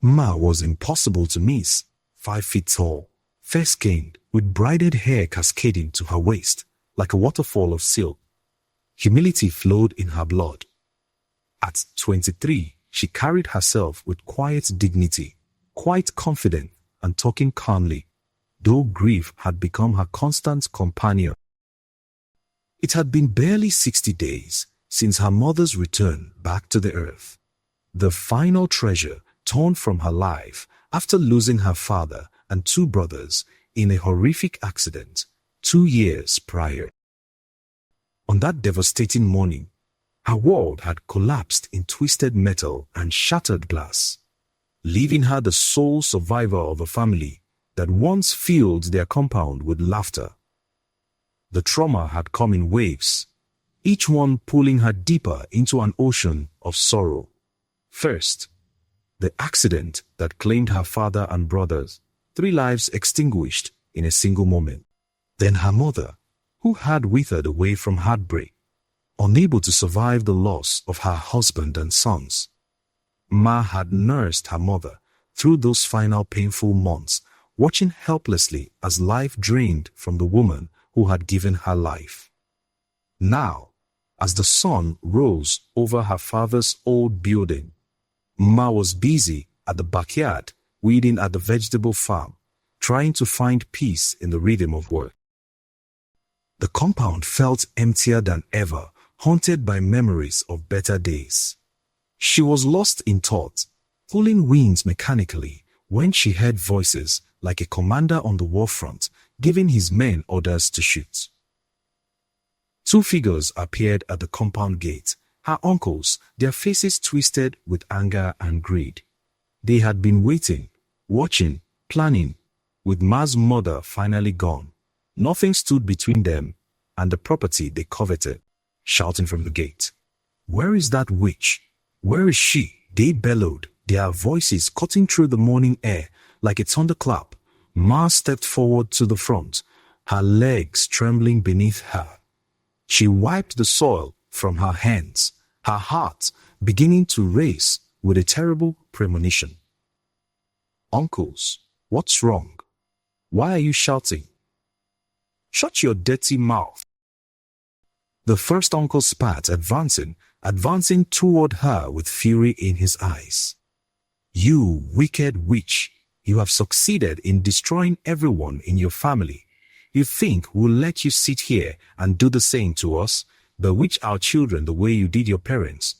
Ma was impossible to miss, 5 feet tall, fair-skinned, with braided hair cascading to her waist, like a waterfall of silk. Humility flowed in her blood. At 23, she carried herself with quiet dignity, quite confident and talking calmly, though grief had become her constant companion. It had been barely 60 days since her mother's return back to the earth, the final treasure torn from her life after losing her father and 2 brothers in a horrific accident 2 years prior. On that devastating morning, her world had collapsed in twisted metal and shattered glass, leaving her the sole survivor of a family that once filled their compound with laughter. The trauma had come in waves, each one pulling her deeper into an ocean of sorrow. First, the accident that claimed her father and brothers, 3 lives extinguished in a single moment. Then her mother, who had withered away from heartbreak, unable to survive the loss of her husband and sons. Ma had nursed her mother through those final painful months, watching helplessly as life drained from the woman who had given her life. Now, as the sun rose over her father's old building, Ma was busy at the backyard, weeding at the vegetable farm, trying to find peace in the rhythm of work. The compound felt emptier than ever, haunted by memories of better days. She was lost in thought, pulling wings mechanically when she heard voices like a commander on the war front giving his men orders to shoot. 2 figures appeared at the compound gate, her uncles, their faces twisted with anger and greed. They had been waiting, watching, planning. With Ma's mother finally gone, nothing stood between them and the property they coveted, shouting from the gate. "Where is that witch? Where is she?" they bellowed, their voices cutting through the morning air like a thunderclap. Ma stepped forward to the front, her legs trembling beneath her. She wiped the soil from her hands, her heart beginning to race with a terrible premonition. "Uncles, what's wrong? Why are you shouting?" "Shut your dirty mouth." The first uncle spat, advancing toward her with fury in his eyes. "You wicked witch, you have succeeded in destroying everyone in your family. You think we'll let you sit here and do the same to us, bewitch our children the way you did your parents?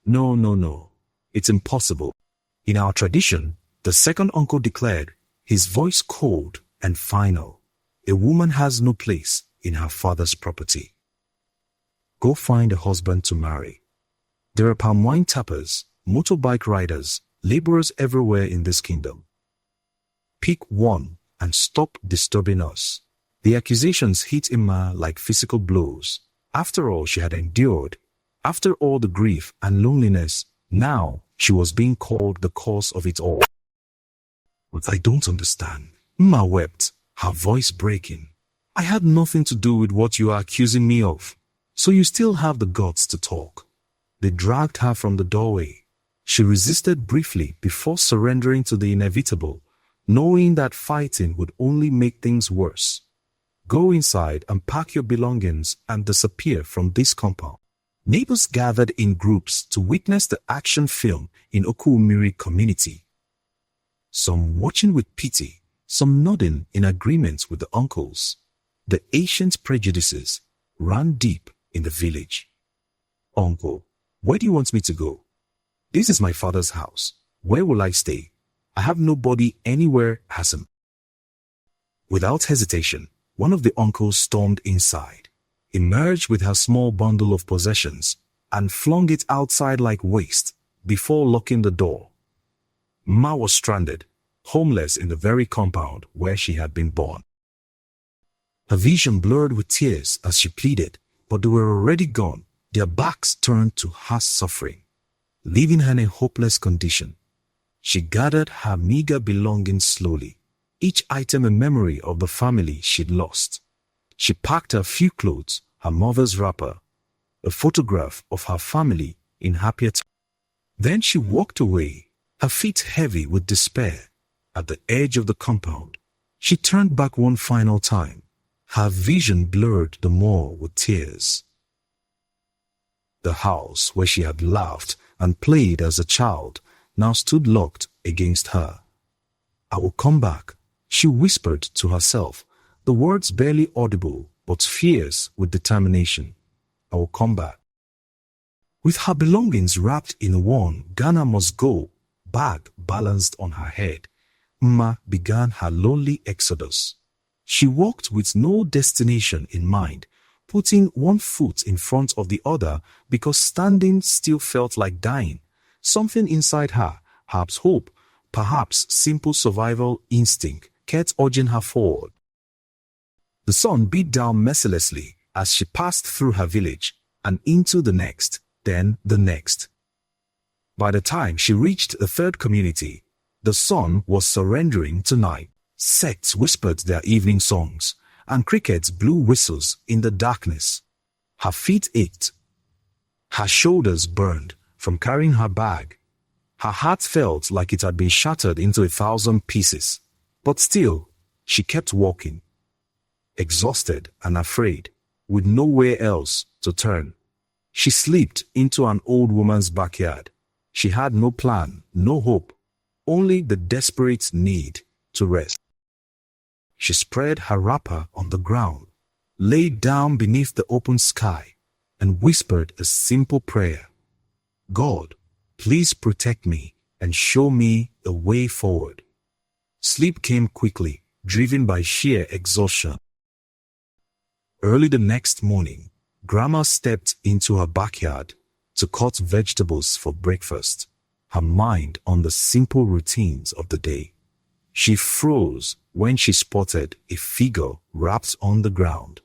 No, no, no. It's impossible." In our tradition, the second uncle declared, his voice cold and final, "A woman has no place in her father's property. Go find a husband to marry. There are palm wine tappers, motorbike riders, laborers everywhere in this kingdom. Pick one and stop disturbing us." The accusations hit Emma like physical blows. After all she had endured, after all the grief and loneliness, now she was being called the cause of it all. "But I don't understand." Emma wept, her voice breaking. "I had nothing to do with what you are accusing me of. So you still have the guts to talk." They dragged her from the doorway. She resisted briefly before surrendering to the inevitable, knowing that fighting would only make things worse. "Go inside and pack your belongings and disappear from this compound." Neighbors gathered in groups to witness the action film in Okuumiri community. Some watching with pity, some nodding in agreement with the uncles. The ancient prejudices ran deep in the village. "Uncle, where do you want me to go? This is my father's house. Where will I stay? I have nobody anywhere, Hassan." Without hesitation, one of the uncles stormed inside, emerged with her small bundle of possessions, and flung it outside like waste before locking the door. Ma was stranded, homeless in the very compound where she had been born. Her vision blurred with tears as she pleaded, but they were already gone, their backs turned to her suffering, leaving her in a hopeless condition. She gathered her meager belongings slowly, each item a memory of the family she'd lost. She packed her few clothes, her mother's wrapper, a photograph of her family in happier times. Then she walked away, her feet heavy with despair. At the edge of the compound, she turned back one final time, her vision blurred the more with tears. The house where she had laughed and played as a child now stood locked against her. "I will come back," she whispered to herself, the words barely audible but fierce with determination. "I will come back." With her belongings wrapped in one Ghana must go bag balanced on her head, Mma began her lonely exodus. She walked with no destination in mind, putting one foot in front of the other because standing still felt like dying. Something inside her, perhaps hope, perhaps simple survival instinct, kept urging her forward. The sun beat down mercilessly as she passed through her village and into the next, then the next. By the time she reached the third community, the sun was surrendering to night. Sects whispered their evening songs, and crickets blew whistles in the darkness. Her feet ached. Her shoulders burned from carrying her bag. Her heart felt like it had been shattered into 1,000 pieces. But still, she kept walking. Exhausted and afraid, with nowhere else to turn. She slipped into an old woman's backyard. She had no plan, no hope, only the desperate need to rest. She spread her wrapper on the ground, lay down beneath the open sky, and whispered a simple prayer. "God, please protect me and show me a way forward." Sleep came quickly, driven by sheer exhaustion. Early the next morning, Grandma stepped into her backyard to cut vegetables for breakfast, her mind on the simple routines of the day. She froze when she spotted a figure wrapped on the ground.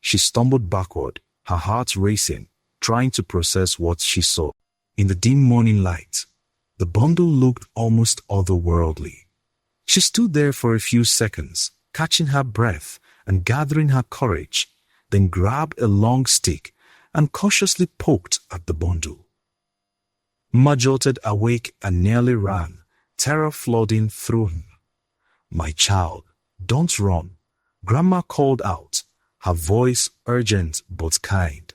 She stumbled backward, her heart racing, trying to process what she saw. In the dim morning light, the bundle looked almost otherworldly. She stood there for a few seconds, catching her breath and gathering her courage, then grabbed a long stick and cautiously poked at the bundle. Ma jolted awake and nearly ran, terror flooding through her. "My child, don't run," Grandma called out, her voice urgent but kind.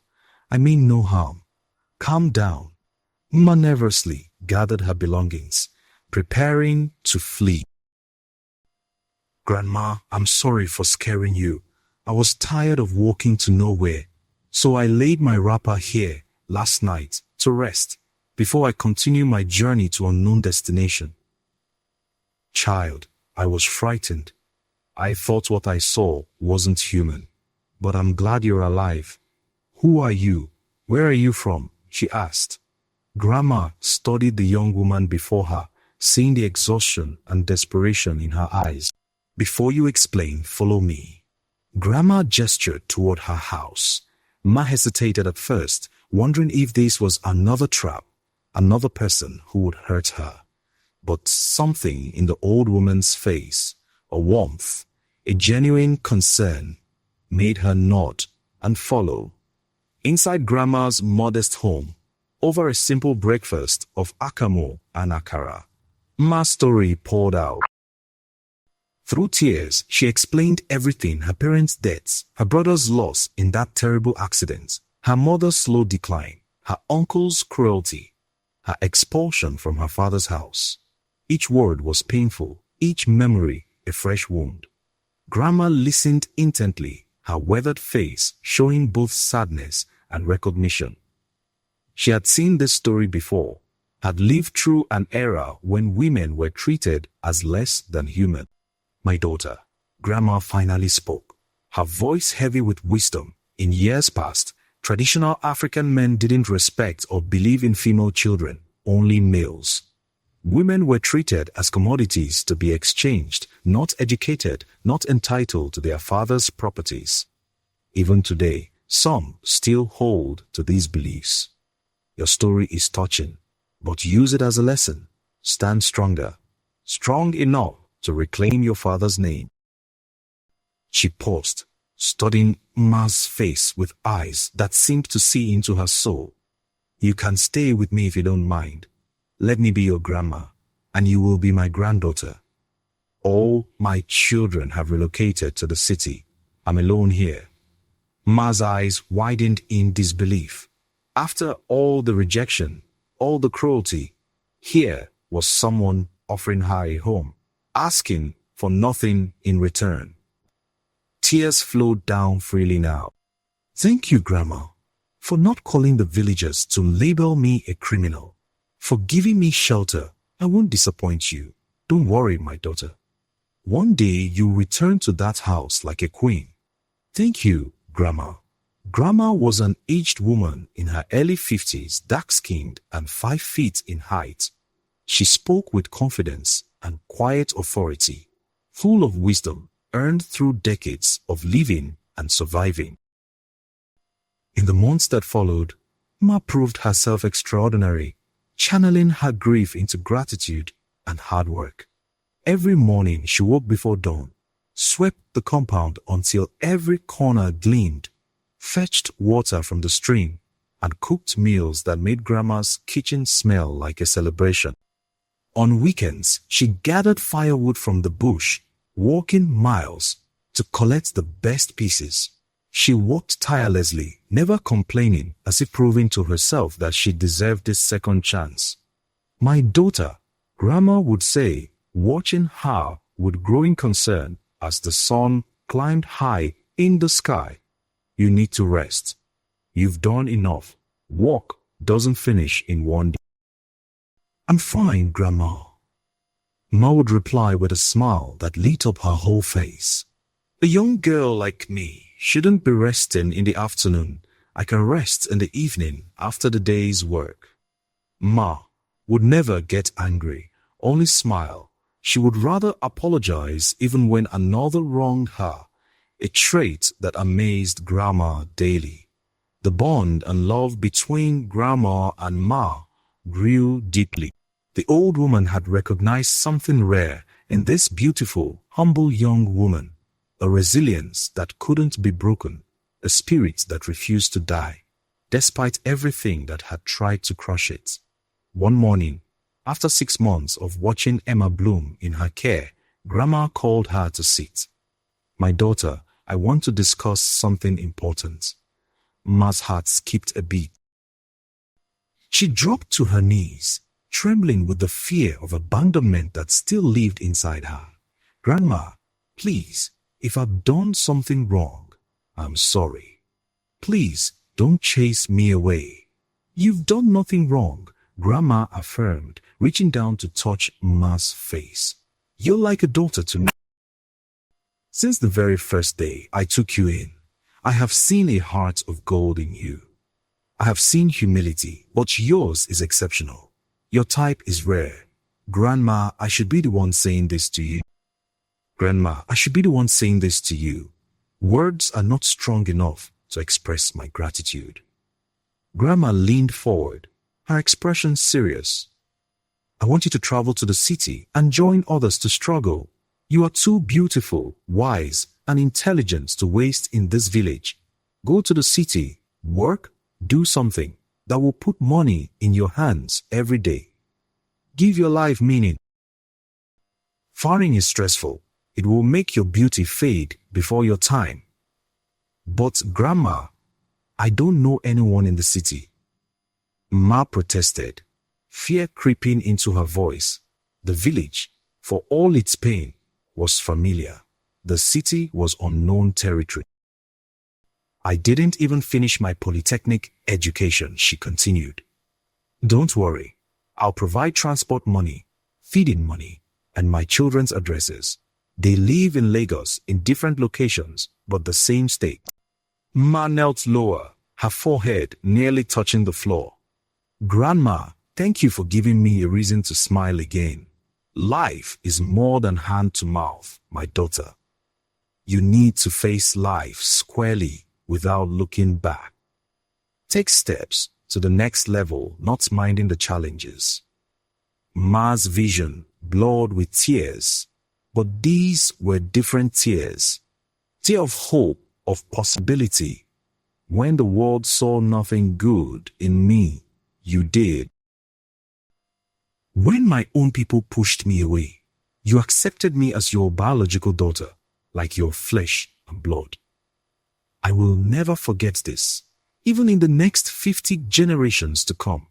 "I mean no harm. Calm down." Ma nervously gathered her belongings, preparing to flee. "Grandma, I'm sorry for scaring you. I was tired of walking to nowhere, so I laid my wrapper here last night to rest before I continue my journey to unknown destination." "Child, I was frightened. I thought what I saw wasn't human, but I'm glad you're alive. Who are you? Where are you from?" she asked. Grandma studied the young woman before her, seeing the exhaustion and desperation in her eyes. "Before you explain, follow me." Grandma gestured toward her house. Ma hesitated at first, wondering if this was another trap, another person who would hurt her. But something in the old woman's face, a warmth, a genuine concern, made her nod and follow. Inside Grandma's modest home, over a simple breakfast of akamo and akara, Ma's story poured out. Through tears, she explained everything: her parents' deaths, her brother's loss in that terrible accident, her mother's slow decline, her uncle's cruelty, her expulsion from her father's house. Each word was painful, each memory a fresh wound. Grandma listened intently, her weathered face showing both sadness and recognition. She had seen this story before, had lived through an era when women were treated as less than human. "My daughter," Grandma finally spoke, her voice heavy with wisdom. "In years past, traditional African men didn't respect or believe in female children, only males. Women were treated as commodities to be exchanged, not educated, not entitled to their father's properties. Even today, some still hold to these beliefs. Your story is touching, but use it as a lesson. Stand stronger, strong enough to reclaim your father's name." She paused, studying Ma's face with eyes that seemed to see into her soul. "You can stay with me if you don't mind. Let me be your grandma. and you will be my granddaughter. All my children have relocated to the city. I'm alone here. Ma's eyes widened in disbelief. After all the rejection, all the cruelty, here was someone offering her a home, asking for nothing in return. Tears flowed down freely now. Thank you, Grandma, for not calling the villagers to label me a criminal, for giving me shelter. I won't disappoint you. Don't worry, my daughter. One day you'll return to that house like a queen. Thank you, Grandma. Grandma was an aged woman in her early 50s, dark-skinned and 5 feet in height. She spoke with confidence and quiet authority, full of wisdom earned through decades of living and surviving. In the months that followed, Ma proved herself extraordinary, channeling her grief into gratitude and hard work. Every morning she woke before dawn, swept the compound until every corner gleamed, fetched water from the stream, and cooked meals that made Grandma's kitchen smell like a celebration. On weekends, she gathered firewood from the bush, walking miles to collect the best pieces. She worked tirelessly, never complaining, as if proving to herself that she deserved this second chance. My daughter, Grandma would say, watching her with growing concern as the sun climbed high in the sky. You need to rest. You've done enough. Work doesn't finish in one day. I'm fine, Grandma. Ma would reply with a smile that lit up her whole face. A young girl like me shouldn't be resting in the afternoon. I can rest in the evening after the day's work. Ma would never get angry, only smile. She would rather apologize even when another wronged her, a trait that amazed Grandma daily. The bond and love between Grandma and Ma grew deeply. The old woman had recognized something rare in this beautiful, humble young woman, a resilience that couldn't be broken, a spirit that refused to die, despite everything that had tried to crush it. One morning, after 6 months of watching Emma bloom in her care, Grandma called her to sit. My daughter, I want to discuss something important. Ma's heart skipped a beat. She dropped to her knees, trembling with the fear of abandonment that still lived inside her. Grandma, please, if I've done something wrong, I'm sorry. Please, don't chase me away. You've done nothing wrong, Grandma affirmed, reaching down to touch Ma's face. You're like a daughter to me. Since the very first day I took you in, I have seen a heart of gold in you. I have seen humility, but yours is exceptional. Your type is rare. Grandma, I should be the one saying this to you. Grandma, I should be the one saying this to you. Words are not strong enough to express my gratitude. Grandma leaned forward, her expression serious. I want you to travel to the city and join others to struggle. You are too beautiful, wise, and intelligent to waste in this village. Go to the city, work, do something that will put money in your hands every day. Give your life meaning. Farming is stressful. It will make your beauty fade before your time. But Grandma, I don't know anyone in the city. Ma protested, fear creeping into her voice. The village, for all its pain, was familiar. The city was unknown territory. I didn't even finish my polytechnic education, she continued. Don't worry, I'll provide transport money, feeding money, and my children's addresses. They live in Lagos in different locations, but the same state. Ma knelt lower, her forehead nearly touching the floor. Grandma, thank you for giving me a reason to smile again. Life is more than hand to mouth, my daughter. You need to face life squarely without looking back. Take steps to the next level, not minding the challenges. Ma's vision blurred with tears, but these were different tears. Tears of hope, of possibility. When the world saw nothing good in me, you did. When my own people pushed me away, you accepted me as your biological daughter, like your flesh and blood. I will never forget this, even in the next 50 generations to come.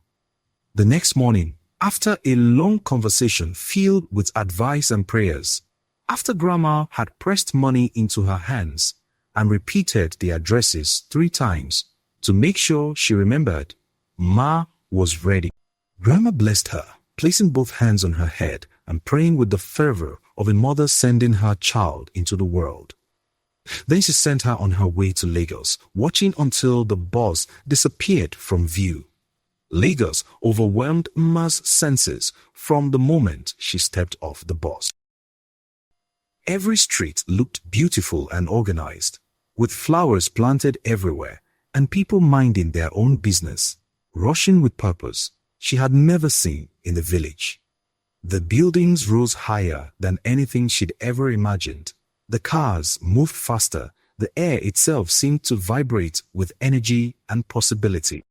The next morning, after a long conversation filled with advice and prayers, after Grandma had pressed money into her hands and repeated the addresses 3 times to make sure she remembered, Ma was ready. Grandma blessed her, placing both hands on her head and praying with the fervor of a mother sending her child into the world. Then she sent her on her way to Lagos, watching until the bus disappeared from view. Lagos overwhelmed Mma's senses from the moment she stepped off the bus. Every street looked beautiful and organized, with flowers planted everywhere and people minding their own business, rushing with purpose she had never seen in the village. The buildings rose higher than anything she'd ever imagined. The cars moved faster. The air itself seemed to vibrate with energy and possibility.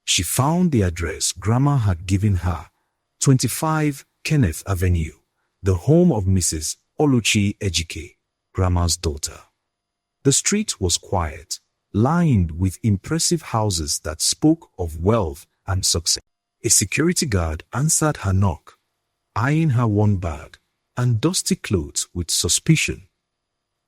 She found the address Grandma had given her, 25 Kenneth Avenue, the home of Mrs. Oluchi Ejike, Grandma's daughter. The street was quiet, lined with impressive houses that spoke of wealth and success. A security guard answered her knock, eyeing her worn bag and dusty clothes with suspicion.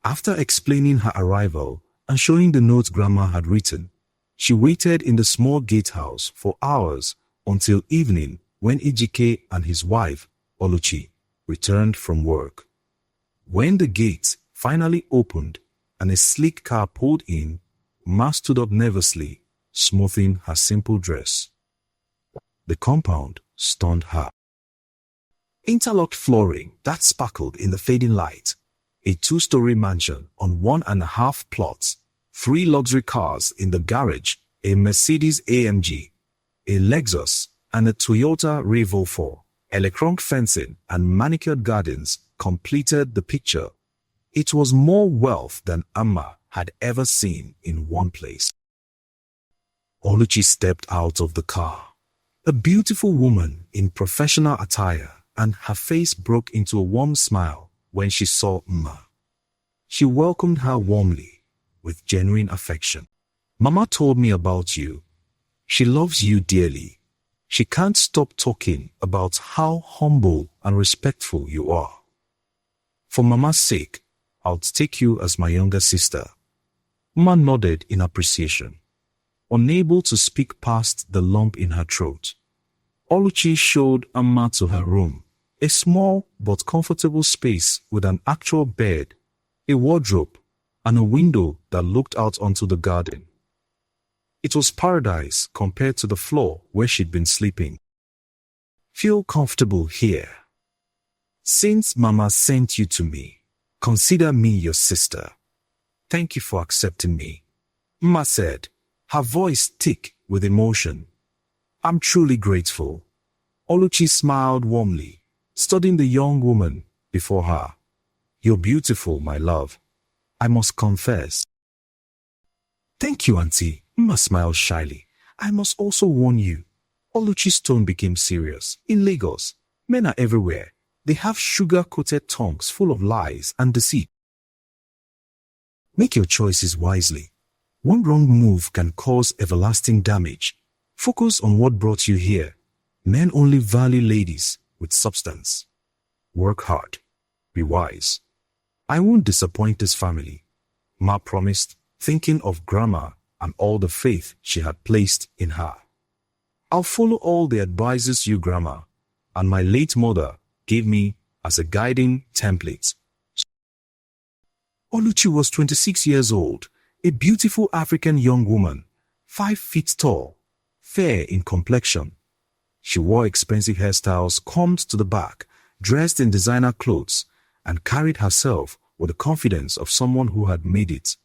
After explaining her arrival and showing the note Grandma had written, she waited in the small gatehouse for hours until evening when Ejike and his wife, Oluchi, returned from work. When the gate finally opened and a sleek car pulled in, Ma stood up nervously, smoothing her simple dress. The compound stunned her. Interlocked flooring that sparkled in the fading light, a 2-story mansion on 1.5 plots, 3 luxury cars in the garage, a Mercedes AMG, a Lexus, and a Toyota RAV4, electronic fencing and manicured gardens completed the picture. It was more wealth than Amma had ever seen in one place. Oluchi stepped out of the car, a beautiful woman in professional attire, and her face broke into a warm smile when she saw Mma. She welcomed her warmly, with genuine affection. Mama told me about you. She loves you dearly. She can't stop talking about how humble and respectful you are. For Mama's sake, I'll take you as my younger sister. Mma nodded in appreciation, unable to speak past the lump in her throat. Oluchi showed Amma to her room, a small but comfortable space with an actual bed, a wardrobe, and a window that looked out onto the garden. It was paradise compared to the floor where she'd been sleeping. Feel comfortable here. Since Mama sent you to me, consider me your sister. Thank you for accepting me, Mma said, her voice thick with emotion. I'm truly grateful. Oluchi smiled warmly, studying the young woman before her. You're beautiful, my love. I must confess. Thank you, Auntie. Mma smiled shyly. I must also warn you. Oluchi's tone became serious. In Lagos, men are everywhere. They have sugar-coated tongues full of lies and deceit. Make your choices wisely. One wrong move can cause everlasting damage. Focus on what brought you here. Men only value ladies with substance. Work hard. Be wise. I won't disappoint this family, Ma promised, thinking of Grandma and all the faith she had placed in her. I'll follow all the advices you, Grandma, and my late mother gave me as a guiding template. Oluchi was 26 years old, a beautiful African young woman, 5 feet tall, fair in complexion. She wore expensive hairstyles combed to the back, dressed in designer clothes, and carried herself with the confidence of someone who had made it.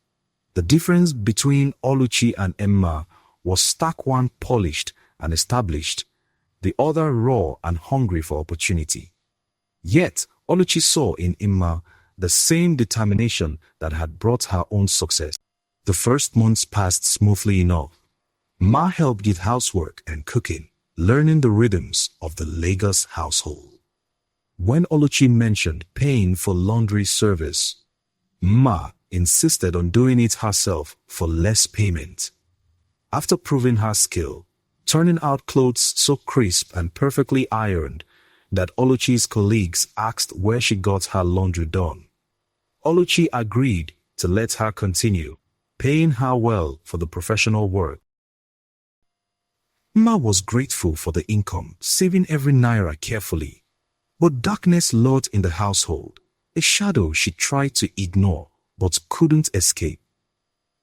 The difference between Oluchi and Emma was stark, one polished and established, the other raw and hungry for opportunity. Yet, Oluchi saw in Emma the same determination that had brought her own success. The first months passed smoothly enough. Ma helped with housework and cooking, learning the rhythms of the Lagos household. When Oluchi mentioned paying for laundry service, Ma insisted on doing it herself for less payment. After proving her skill, turning out clothes so crisp and perfectly ironed that Oluchi's colleagues asked where she got her laundry done, Oluchi agreed to let her continue, paying her well for the professional work. Ma was grateful for the income, saving every naira carefully. But darkness lurked in the household, a shadow she tried to ignore but couldn't escape.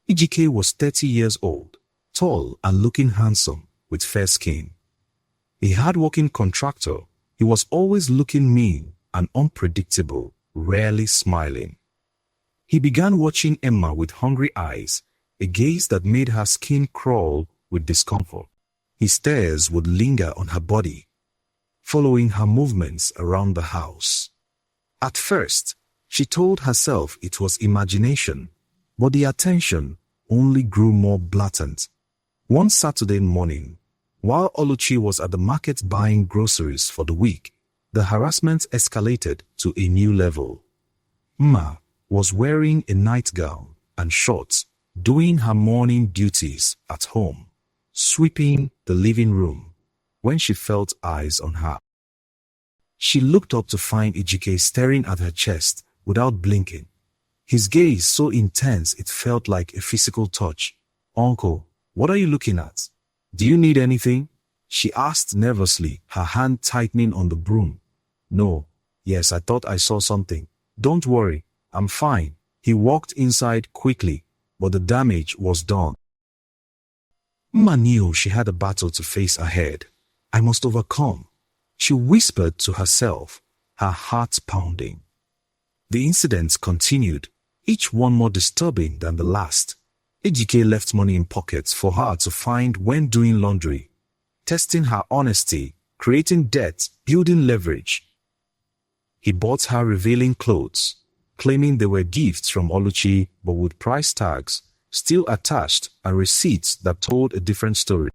Ejike was 30 years old, tall and looking handsome, with fair skin. A hard-working contractor, he was always looking mean and unpredictable, rarely smiling. He began watching Emma with hungry eyes, a gaze that made her skin crawl with discomfort. His stares would linger on her body, following her movements around the house. At first, she told herself it was imagination, but the attention only grew more blatant. One Saturday morning, while Oluchi was at the market buying groceries for the week, the harassment escalated to a new level. Ma was wearing a nightgown and shorts, doing her morning duties at home, sweeping the living room, when she felt eyes on her. She looked up to find Ejike staring at her chest without blinking, his gaze so intense it felt like a physical touch. "Uncle, what are you looking at? Do you need anything?" she asked nervously, her hand tightening on the broom. "No. Yes, I thought I saw something. Don't worry, I'm fine." He walked inside quickly, but the damage was done. Ma knew she had a battle to face ahead. "I must overcome," she whispered to herself, her heart pounding. The incidents continued, each one more disturbing than the last. Ejike left money in pockets for her to find when doing laundry, testing her honesty, creating debt, building leverage. He bought her revealing clothes, claiming they were gifts from Oluchi but with price tags still attached and receipts that told a different story.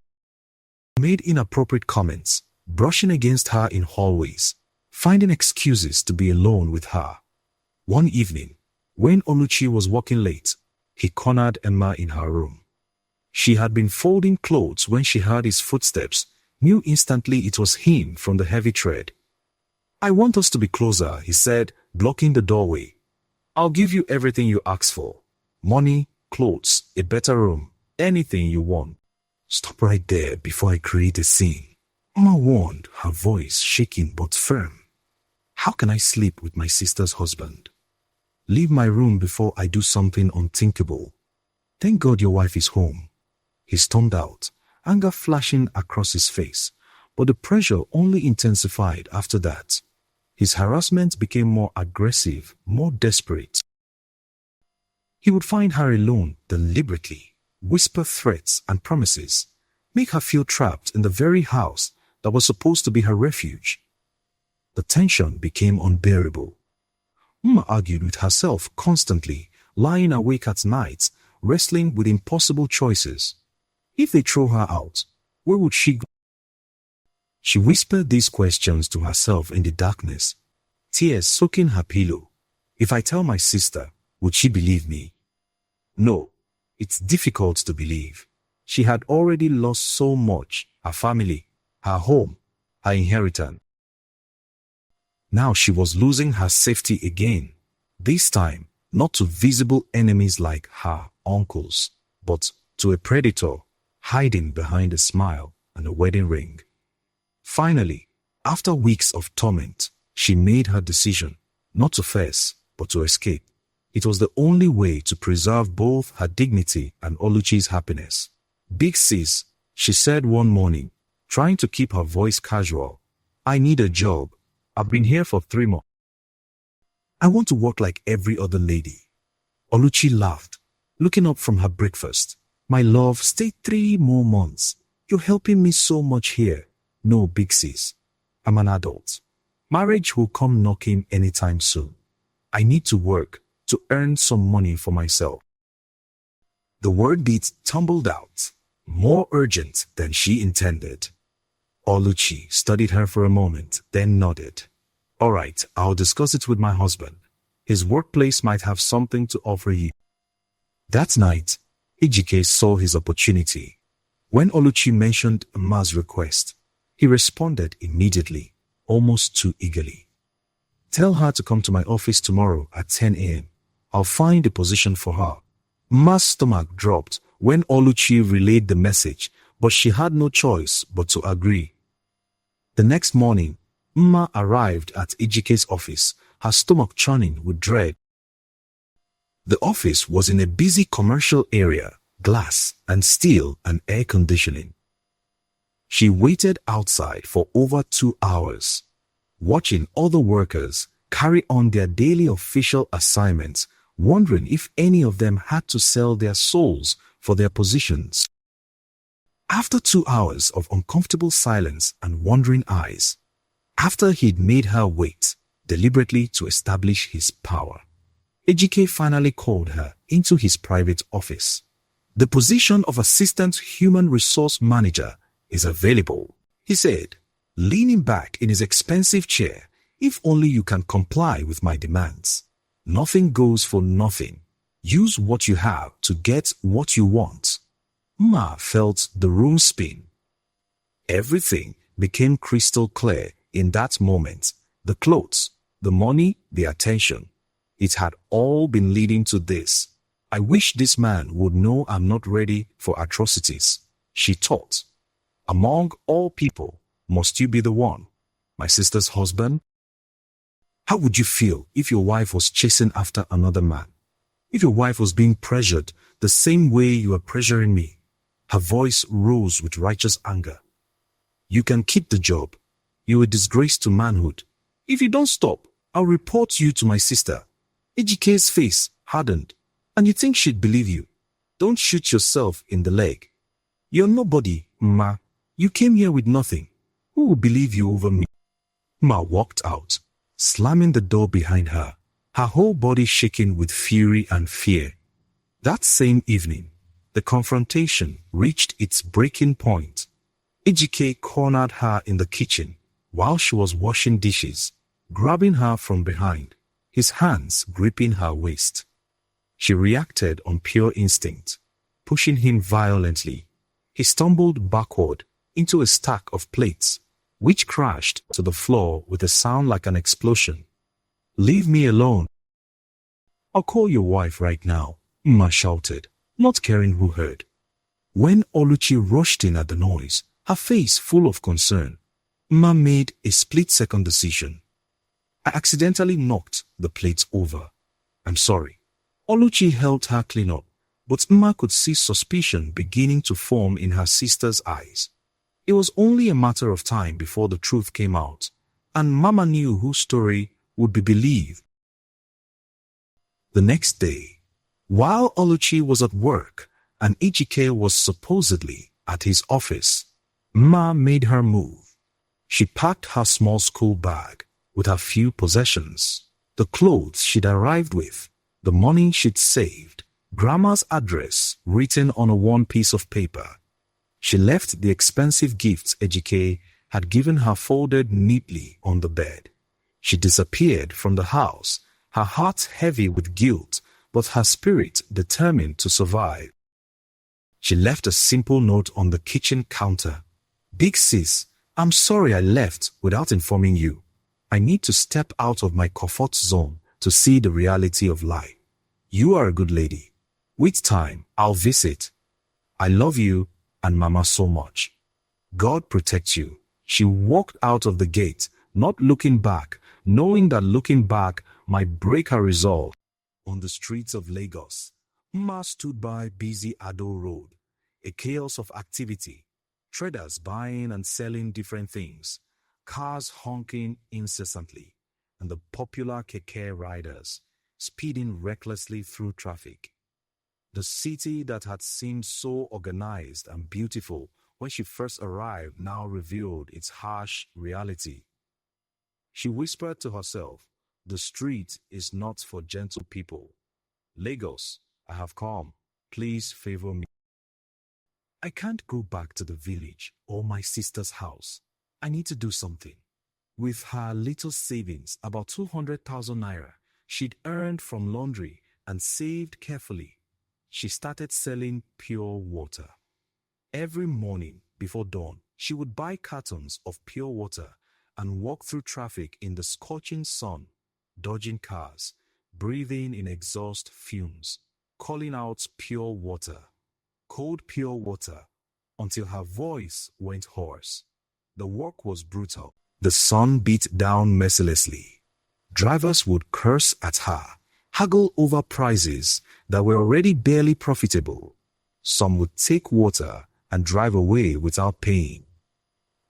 He made inappropriate comments, brushing against her in hallways, finding excuses to be alone with her. One evening, when Oluchi was working late, he cornered Emma in her room. She had been folding clothes when she heard his footsteps, knew instantly it was him from the heavy tread. "I want us to be closer," he said, blocking the doorway. "I'll give you everything you ask for. Money, clothes, a better room, anything you want." "Stop right there before I create a scene," Emma warned, her voice shaking but firm. "How can I sleep with my sister's husband? Leave my room before I do something unthinkable. Thank God your wife is home." He stormed out, anger flashing across his face, but the pressure only intensified after that. His harassment became more aggressive, more desperate. He would find her alone deliberately, whisper threats and promises, make her feel trapped in the very house that was supposed to be her refuge. The tension became unbearable. Mma argued with herself constantly, lying awake at night, wrestling with impossible choices. If they throw her out, where would she go? She whispered these questions to herself in the darkness, tears soaking her pillow. If I tell my sister, would she believe me? No, it's difficult to believe. She had already lost so much, her family, her home, her inheritance. Now she was losing her safety again, this time not to visible enemies like her uncles, but to a predator hiding behind a smile and a wedding ring. Finally, after weeks of torment, she made her decision, not to face, but to escape. It was the only way to preserve both her dignity and Oluchi's happiness. "Big sis," she said one morning, trying to keep her voice casual, "I need a job. I've been here for 3 months. I want to work like every other lady." Oluchi laughed, looking up from her breakfast. "My love, stay 3 more months. You're helping me so much here." "No, big sis. I'm an adult. Marriage will come knocking anytime soon. I need to work to earn some money for myself." The word beat tumbled out, more urgent than she intended. Oluchi studied her for a moment, then nodded. All right, I'll discuss it with my husband. His workplace might have something to offer you. That night, Ejike saw his opportunity. When Oluchi mentioned Mma's request, he responded immediately, almost too eagerly. Tell her to come to my office tomorrow at 10 a.m. I'll find a position for her. Mma's stomach dropped when Oluchi relayed the message, but she had no choice but to agree. The next morning, Mma arrived at Ejike's office, her stomach churning with dread. The office was in a busy commercial area, glass and steel and air conditioning. She waited outside for over 2 hours, watching other workers carry on their daily official assignments, wondering if any of them had to sell their souls for their positions. After 2 hours of uncomfortable silence and wandering eyes, after he'd made her wait deliberately to establish his power, Ejike finally called her into his private office. The position of Assistant Human Resource Manager is available, he said, leaning back in his expensive chair. If only you can comply with my demands. Nothing goes for nothing. Use what you have to get what you want. Mma felt the room spin. Everything became crystal clear in that moment. The clothes, the money, the attention. It had all been leading to this. I wish this man would know I'm not ready for atrocities, she thought. Among all people, must you be the one? My sister's husband? How would you feel if your wife was chasing after another man? If your wife was being pressured the same way you are pressuring me? Her voice rose with righteous anger. You can keep the job. You're a disgrace to manhood. If you don't stop, I'll report you to my sister. Ejike's face hardened. And you think she'd believe you? Don't shoot yourself in the leg. You're nobody, Mma. You came here with nothing. Who will believe you over me? Mma walked out, slamming the door behind her, her whole body shaking with fury and fear. That same evening, the confrontation reached its breaking point. Ejike cornered her in the kitchen while she was washing dishes, grabbing her from behind, his hands gripping her waist. She reacted on pure instinct, pushing him violently. He stumbled backward into a stack of plates, which crashed to the floor with a sound like an explosion. Leave me alone. I'll call your wife right now, Mma shouted, not caring who heard. When Oluchi rushed in at the noise, her face full of concern, Mma made a split-second decision. I accidentally knocked the plates over. I'm sorry. Oluchi helped her clean up, but Mma could see suspicion beginning to form in her sister's eyes. It was only a matter of time before the truth came out, and Mama knew whose story would be believed. The next day, while Oluchi was at work and Ejike was supposedly at his office, Mma made her move. She packed her small school bag with her few possessions, the clothes she'd arrived with, the money she'd saved, Grandma's address written on a worn piece of paper. She left the expensive gifts Ejike had given her folded neatly on the bed. She disappeared from the house, her heart heavy with guilt, but her spirit determined to survive. She left a simple note on the kitchen counter. Big sis, I'm sorry I left without informing you. I need to step out of my comfort zone to see the reality of life. You are a good lady. With time, I'll visit. I love you and Mama so much. God protect you. She walked out of the gate, not looking back, knowing that looking back might break her resolve. On the streets of Lagos, Mma stood by busy Ado Road, a chaos of activity, traders buying and selling different things, cars honking incessantly, and the popular keke riders speeding recklessly through traffic. The city that had seemed so organized and beautiful when she first arrived now revealed its harsh reality. She whispered to herself, the street is not for gentle people. Lagos, I have come. Please favor me. I can't go back to the village or my sister's house. I need to do something. With her little savings, about 200,000 naira, she'd earned from laundry and saved carefully, she started selling pure water. Every morning before dawn, she would buy cartons of pure water and walk through traffic in the scorching sun, dodging cars, breathing in exhaust fumes, calling out pure water, cold pure water, until her voice went hoarse. The work was brutal. The sun beat down mercilessly. Drivers would curse at her, haggle over prices that were already barely profitable. Some would take water and drive away without paying.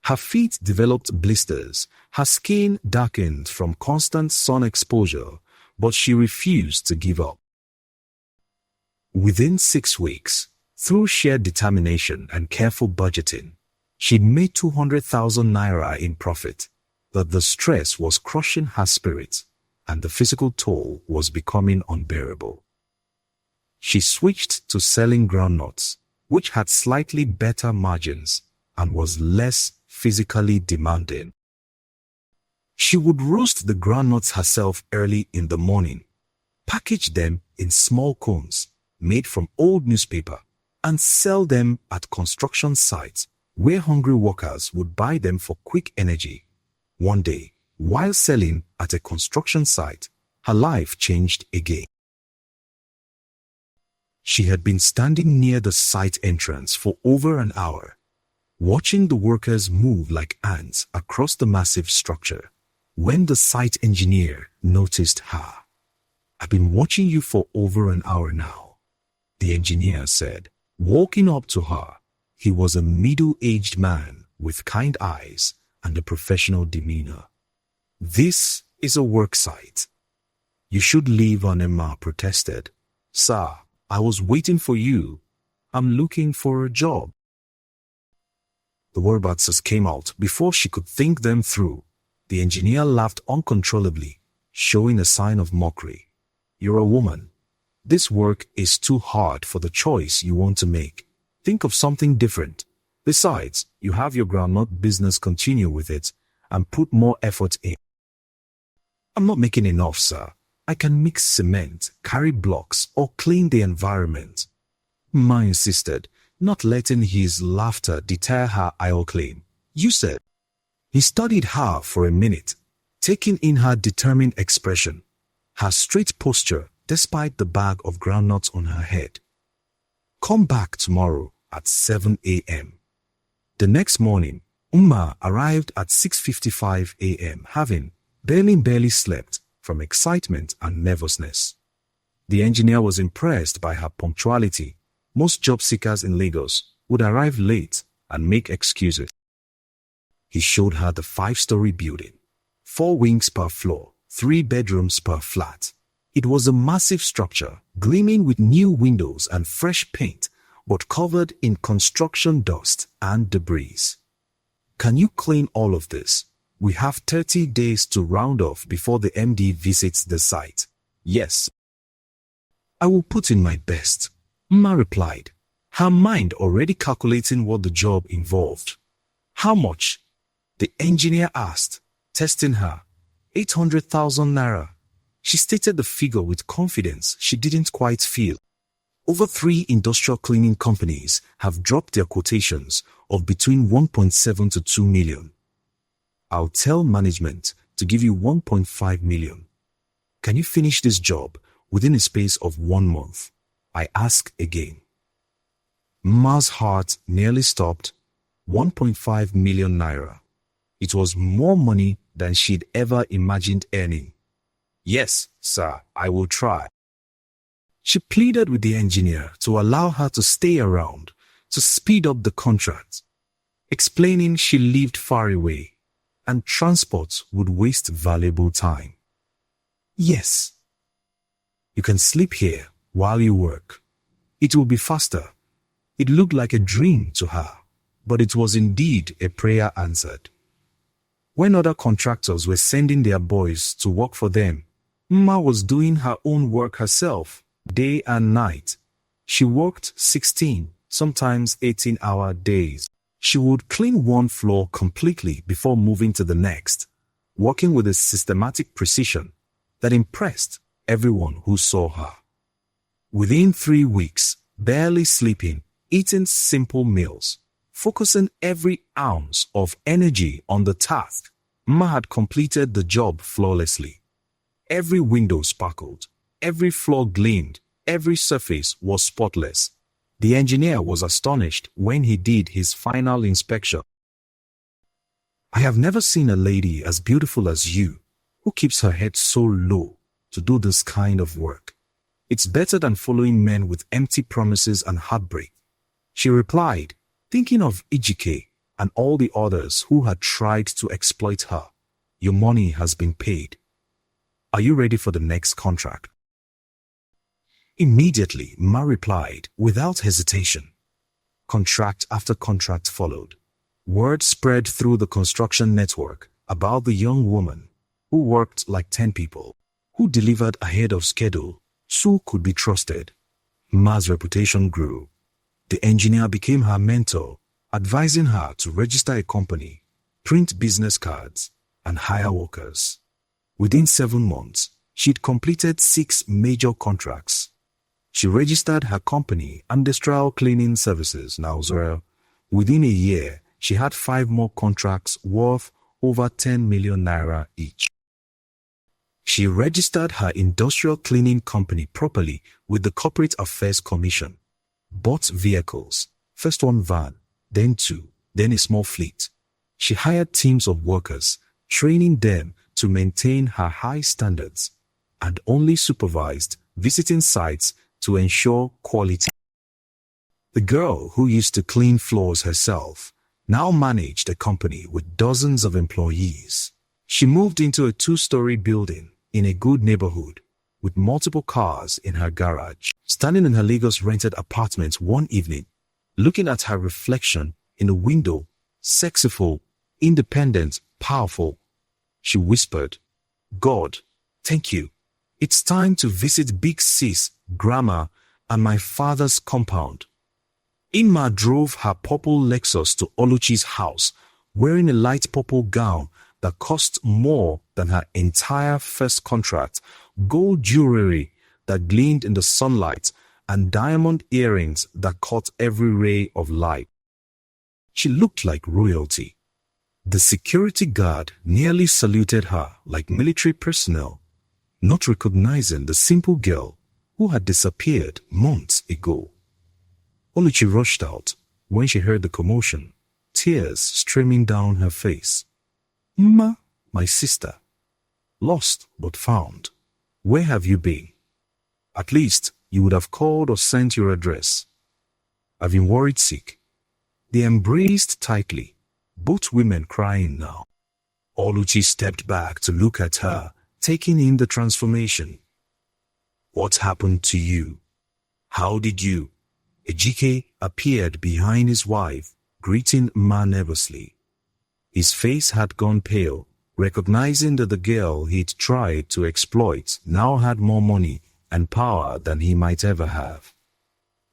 Her feet developed blisters, her skin darkened from constant sun exposure, but she refused to give up. Within 6 weeks, through sheer determination and careful budgeting, she'd made 200,000 naira in profit, but the stress was crushing her spirit and the physical toll was becoming unbearable. She switched to selling groundnuts, which had slightly better margins and was less physically demanding. She would roast the groundnuts herself early in the morning, package them in small cones made from old newspaper, and sell them at construction sites where hungry workers would buy them for quick energy. One day, while selling at a construction site, her life changed again. She had been standing near the site entrance for over an hour, watching the workers move like ants across the massive structure, when the site engineer noticed her. "I've been watching you for over an hour now," the engineer said, walking up to her. He was a middle-aged man with kind eyes and a professional demeanor. "This is a work site. You should leave," Emma protested. "Sir, I was waiting for you. I'm looking for a job." The whereabouts came out before she could think them through. The engineer laughed uncontrollably, showing a sign of mockery. "You're a woman. This work is too hard for the choice you want to make. Think of something different. Besides, you have your groundnut business, continue with it and put more effort in." "I'm not making enough, sir. I can mix cement, carry blocks, or clean the environment," Ma insisted, not letting his laughter deter her idle claim. "You said." He studied her for a minute, taking in her determined expression, her straight posture despite the bag of groundnuts on her head. "Come back tomorrow at 7 a.m. The next morning, arrived at 6:55 a.m. having barely slept from excitement and nervousness. The engineer was impressed by her punctuality. Most job seekers in Lagos would arrive late and make excuses. He showed her the 5-story building, 4 wings per floor, 3 bedrooms per flat. It was a massive structure, gleaming with new windows and fresh paint, but covered in construction dust and debris. "Can you clean all of this? We have 30 days to round off before the MD visits the site." "Yes, I will put in my best," Ma replied, her mind already calculating what the job involved. "How much?" the engineer asked, testing her. 800,000 naira. She stated the figure with confidence she didn't quite feel. Over 3 industrial cleaning companies have dropped their quotations of between 1.7 to 2 million. "I'll tell management to give you 1.5 million. Can you finish this job within a space of 1 month?" I ask again. Ma's heart nearly stopped. 1.5 million naira. It was more money than she'd ever imagined earning. "Yes, sir, I will try." She pleaded with the engineer to allow her to stay around, to speed up the contract, explaining she lived far away and transport would waste valuable time. "Yes, you can sleep here while you work. It will be faster." It looked like a dream to her, but it was indeed a prayer answered. When other contractors were sending their boys to work for them, Ma was doing her own work herself, day and night. She worked 16, sometimes 18-hour days. She would clean one floor completely before moving to the next, working with a systematic precision that impressed everyone who saw her. Within 3 weeks, barely sleeping, eating simple meals, focusing every ounce of energy on the task, Ma had completed the job flawlessly. Every window sparkled, every floor gleamed, every surface was spotless. The engineer was astonished when he did his final inspection. "I have never seen a lady as beautiful as you, who keeps her head so low to do this kind of work. It's better than following men with empty promises and heartbreak," she replied, thinking of Ejike and all the others who had tried to exploit her. "Your money has been paid. Are you ready for the next contract?" Immediately, Ma replied without hesitation. Contract after contract followed. Word spread through the construction network about the young woman who worked like 10 people, who delivered ahead of schedule, so could be trusted. Ma's reputation grew. The engineer became her mentor, advising her to register a company, print business cards, and hire workers. Within 7 months, she'd completed 6 major contracts. She registered her company, Industrial Cleaning Services, Nausera. Within a year, she had 5 more contracts worth over 10 million naira each. She registered her industrial cleaning company properly with the Corporate Affairs Commission, bought vehicles, first one van, then 2, then a small fleet. She hired teams of workers, training them to maintain her high standards, and only supervised visiting sites to ensure quality. The girl who used to clean floors herself now managed a company with dozens of employees. She moved into a 2-story building in a good neighborhood with multiple cars in her garage. Standing in her Lagos rented apartment one evening, looking at her reflection in the window, sexyful, independent, powerful, she whispered, "God, thank you. It's time to visit Big Sis, Grandma, and my father's compound." Inma drove her purple Lexus to Oluchi's house, wearing a light purple gown that cost more than her entire first contract, gold jewelry that gleamed in the sunlight, and diamond earrings that caught every ray of light. She looked like royalty. The security guard nearly saluted her like military personnel, not recognizing the simple girl who had disappeared months ago. Oluchi rushed out when she heard the commotion, tears streaming down her face. "Ma, my sister. Lost but found. Where have you been? At least you would have called or sent your address." "I've been worried sick." They embraced tightly, both women crying now. Oluchi stepped back to look at her, taking in the transformation. "What happened to you? How did you?" Ejike appeared behind his wife, greeting Ma nervously. His face had gone pale, recognizing that the girl he'd tried to exploit now had more money and power than he might ever have.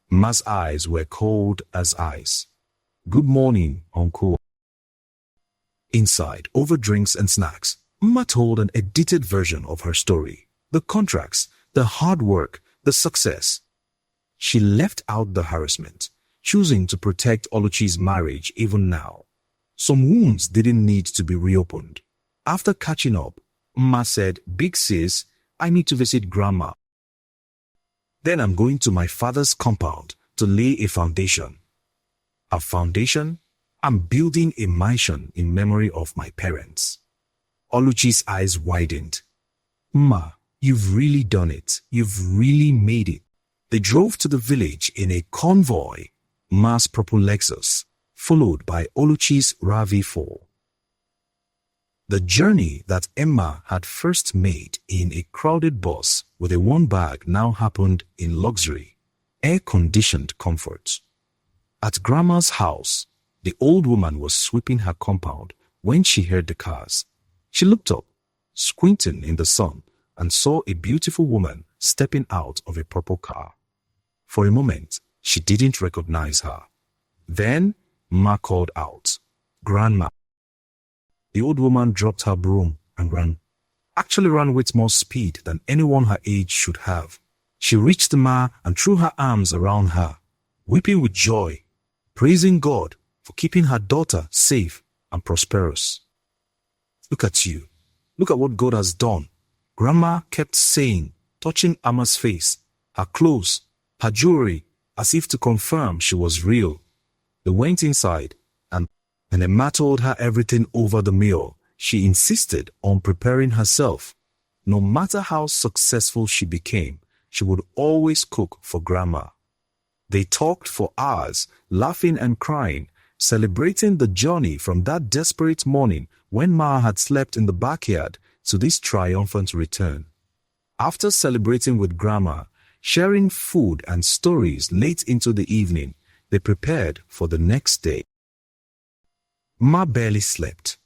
Ma's eyes were cold as ice. "Good morning, Uncle." Inside, over drinks and snacks, Ma told an edited version of her story. The contracts, the hard work, the success. She left out the harassment, choosing to protect Oluchi's marriage even now. Some wounds didn't need to be reopened. After catching up, Ma said, "Big sis, I need to visit Grandma. Then I'm going to my father's compound to lay a foundation." "A foundation? I'm building a mansion in memory of my parents." Oluchi's eyes widened. "Ma, you've really done it. You've really made it." They drove to the village in a convoy, Ma's purple Lexus, followed by Oluchi's RAV4. The journey that Emma had first made in a crowded bus with a one bag now happened in luxury, air-conditioned comfort. At Grandma's house, the old woman was sweeping her compound when she heard the cars. She looked up, squinting in the sun, and saw a beautiful woman stepping out of a purple car. For a moment, she didn't recognize her. Then, Ma called out, "Grandma." The old woman dropped her broom and ran. Actually ran with more speed than anyone her age should have. She reached Ma and threw her arms around her, weeping with joy, praising God for keeping her daughter safe and prosperous. "Look at you. Look at what God has done," Grandma kept saying, touching Ama's face, her clothes, her jewelry, as if to confirm she was real. They went inside, and Emma told her everything over the meal. She insisted on preparing herself. No matter how successful she became, she would always cook for Grandma. They talked for hours, laughing and crying, celebrating the journey from that desperate morning when Ma had slept in the backyard to this triumphant return. After celebrating with Grandma, sharing food and stories late into the evening, they prepared for the next day. Ma barely slept,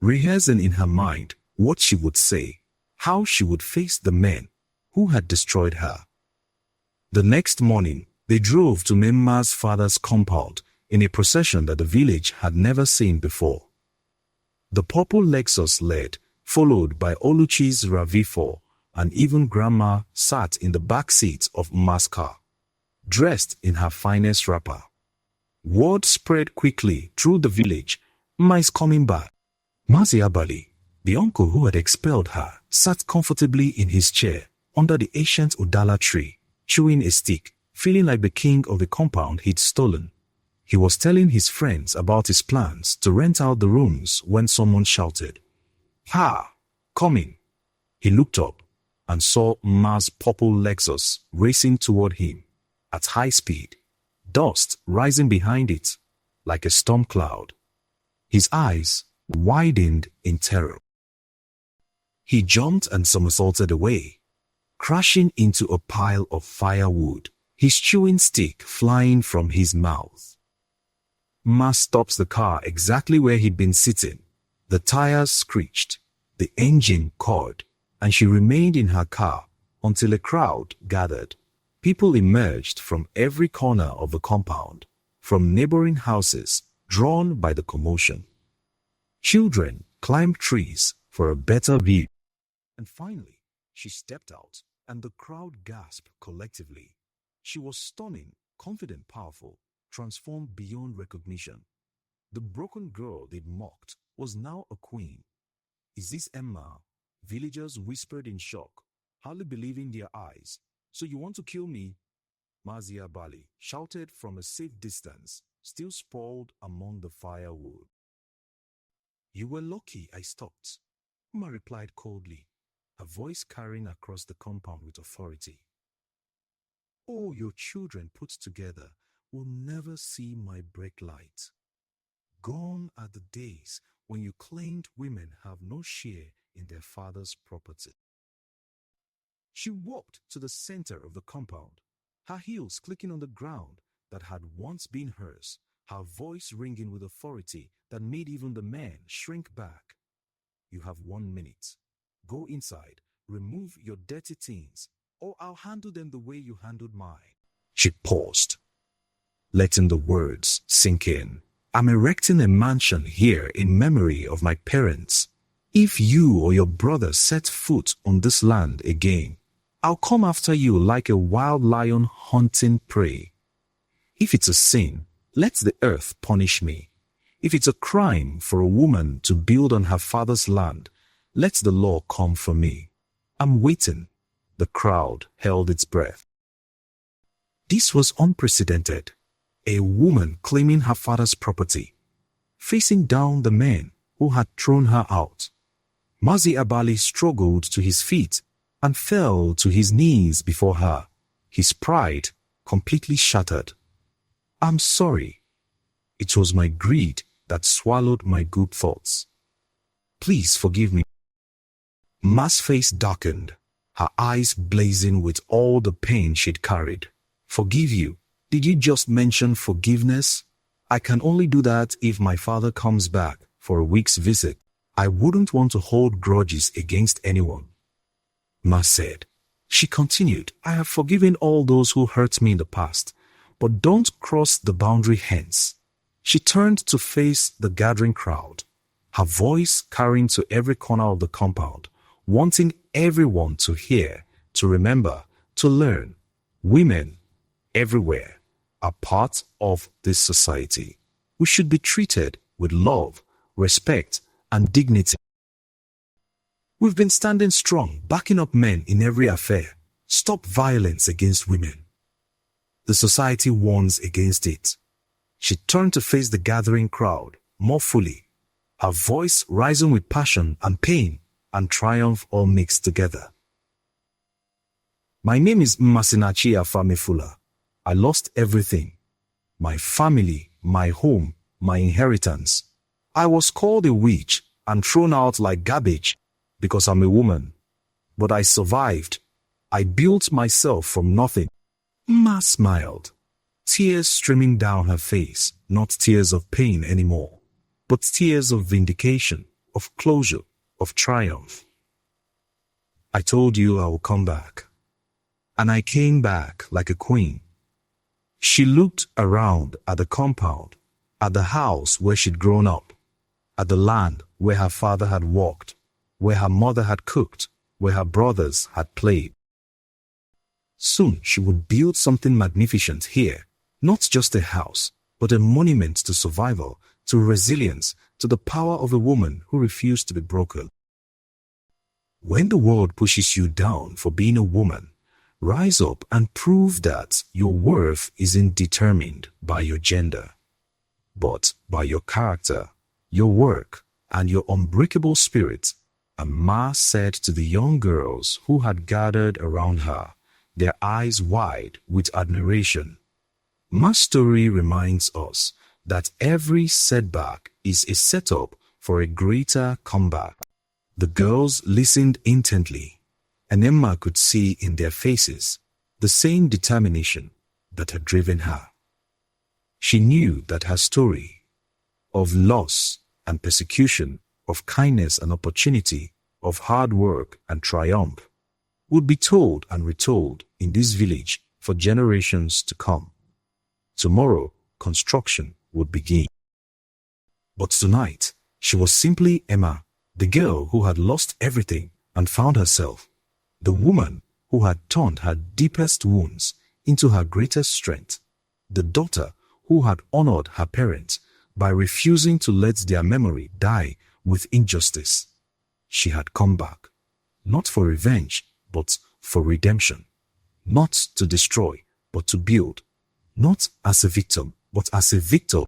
rehearsing in her mind what she would say, how she would face the men who had destroyed her. The next morning, they drove to Ma's father's compound in a procession that the village had never seen before. The purple Lexus led, followed by Oluchi's RAV4, and even Grandma sat in the back seat of Ma's car, dressed in her finest wrapper. Word spread quickly through the village, "Ma is coming back." Mazi Abali, the uncle who had expelled her, sat comfortably in his chair under the ancient Udala tree, chewing a stick, feeling like the king of the compound he'd stolen. He was telling his friends about his plans to rent out the rooms when someone shouted, "Ha! Coming!" He looked up and saw Ma's purple Lexus racing toward him at high speed, dust rising behind it like a storm cloud. His eyes widened in terror. He jumped and somersaulted away, crashing into a pile of firewood, his chewing stick flying from his mouth. Ma stops the car exactly where he'd been sitting. The tires screeched, the engine cawed, and she remained in her car until a crowd gathered. People emerged from every corner of the compound, from neighboring houses, drawn by the commotion. Children climbed trees for a better view. And finally, she stepped out, and the crowd gasped collectively. She was stunning, confident, powerful, transformed beyond recognition. The broken girl they'd mocked was now a queen. "Is this Emma?" Villagers whispered in shock, hardly believing their eyes. "So you want to kill me?" Mazia Bali shouted from a safe distance, still sprawled among the firewood. "You were lucky I stopped," Ma replied coldly, her voice carrying across the compound with authority. "All your children put together will never see my break light. Gone are the days when you claimed women have no share in their father's property." She walked to the center of the compound, her heels clicking on the ground that had once been hers, her voice ringing with authority that made even the men shrink back. "You have 1 minute. Go inside, remove your dirty things, or I'll handle them the way you handled mine." She paused, letting the words sink in. "I'm erecting a mansion here in memory of my parents. If you or your brother set foot on this land again, I'll come after you like a wild lion hunting prey. If it's a sin, let the earth punish me. If it's a crime for a woman to build on her father's land, let the law come for me. I'm waiting." The crowd held its breath. This was unprecedented. A woman claiming her father's property, facing down the men who had thrown her out. Mazi Abali struggled to his feet and fell to his knees before her, his pride completely shattered. "I'm sorry. It was my greed that swallowed my good thoughts. Please forgive me." Ma's face darkened, her eyes blazing with all the pain she'd carried. "Forgive you? Did you just mention forgiveness? I can only do that if my father comes back for a week's visit. I wouldn't want to hold grudges against anyone." Ma said. She continued, "I have forgiven all those who hurt me in the past, but don't cross the boundary hence. She turned to face the gathering crowd, her voice carrying to every corner of the compound, wanting everyone to hear, to remember, to learn. Women everywhere are part of this society. We should be treated with love, respect, and dignity. We've been standing strong, backing up men in every affair. Stop violence against women. The society warns against it. She turned to face the gathering crowd more fully, her voice rising with passion and pain and triumph all mixed together. My name is Masinachi Afamefula. I lost everything. My family, my home, my inheritance. I was called a witch and thrown out like garbage because I'm a woman. But I survived. I built myself from nothing. Ma smiled, tears streaming down her face, not tears of pain anymore, but tears of vindication, of closure, of triumph. I told you I will come back. And I came back like a queen. She looked around at the compound, at the house where she'd grown up, at the land where her father had walked, where her mother had cooked, where her brothers had played. Soon she would build something magnificent here, not just a house, but a monument to survival, to resilience, to the power of a woman who refused to be broken. When the world pushes you down for being a woman, rise up and prove that your worth isn't determined by your gender, but by your character, your work, and your unbreakable spirit. And Ma said to the young girls who had gathered around her, their eyes wide with admiration. Ma's story reminds us that every setback is a setup for a greater comeback. The girls listened intently, and Emma could see in their faces the same determination that had driven her. She knew that her story of loss and persecution, of kindness and opportunity, of hard work and triumph, would be told and retold in this village for generations to come. Tomorrow, construction would begin. But tonight, she was simply Emma, the girl who had lost everything and found herself, the woman who had turned her deepest wounds into her greatest strength, the daughter who had honored her parents by refusing to let their memory die with injustice. She had come back, not for revenge, but for redemption, not to destroy, but to build, not as a victim, but as a victor.